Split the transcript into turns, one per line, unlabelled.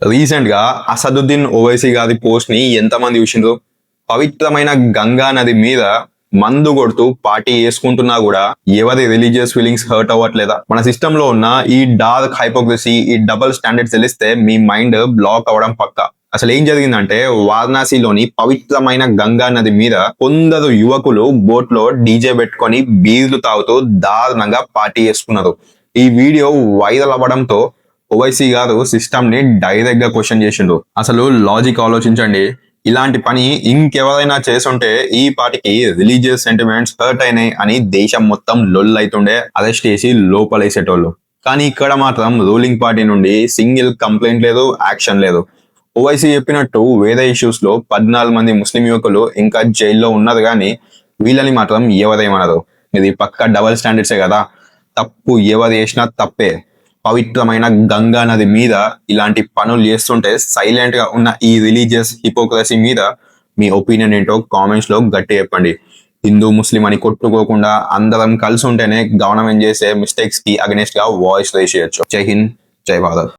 Recent గా అసదుద్దీన్ ఓవైసీ గారి post ని ఎంతమంది చూసిండ్రు? పవిత్రమైన గంగా నది మీద మందు కొడుతూ పార్టీ వేసుకుంటున్నా కూడా ఎవరి రిలీజియస్ ఫీలింగ్స్ హర్ట్ అవ్వట్లేదా? మన సిస్టమ్ లో ఉన్న ఈ డార్క్ హైపోక్రసీ, ఈ డబుల్ స్టాండర్డ్స్ తెలిస్తే మీ మైండ్ బ్లాక్ అవ్వడం పక్కా. అసలు ఏం జరిగిందంటే, వారణాసిలోని పవిత్రమైన గంగా నది మీద కొందరు యువకులు బోట్ లో డీజే పెట్టుకొని బీర్లు తాగుతూ దారుణంగా పార్టీ చేసుకున్నారు. ఈ వీడియో వైరల్ అవ్వడంతో ఓవైసీ గారు సిస్టమ్ ని డైరెక్ట్ గా క్వశ్చన్ చేసిండు. అసలు లాజిక్ ఆలోచించండి. ఇలాంటి పని ఇంకెవరైనా చేసుంటే ఈ పాటికి రిలీజియస్ సెంటిమెంట్స్ హర్ట్ అయినాయి అని దేశం మొత్తం లొల్ అవుతుండే, అరెస్ట్ చేసి లోపలేసేటోళ్ళు. కానీ ఇక్కడ మాత్రం రూలింగ్ పార్టీ నుండి సింగిల్ కంప్లైంట్ లేదు, యాక్షన్ లేదు. ఓవైసీ చెప్పినట్టు వేరే ఇష్యూస్ లో 14 మంది ముస్లిం యువకులు ఇంకా జైల్లో ఉన్నారు, కానీ వీళ్ళని మాత్రం ఎవరేమనరు. ఇది పక్క డబల్ స్టాండర్డ్సే కదా. తప్పు ఎవరు చేసినా తప్పే. పవిత్రమైన గంగా నది మీద ఇలాంటి పనులు చేస్తుంటే సైలెంట్ గా ఉన్న ఈ రిలీజియస్ హిపోక్రసీ మీద మీ ఒపీనియన్ ఏంటో కామెంట్స్ లో గట్టి చెప్పండి. హిందూ ముస్లిం అని కొట్టుకోకుండా అందరం కలిసి ఉంటేనే గవర్నమెంట్ చేసే మిస్టేక్స్ కి అగెనిస్ట్ గా వాయిస్ రేస్ చేయొచ్చు. జై హింద్, జై భారత్.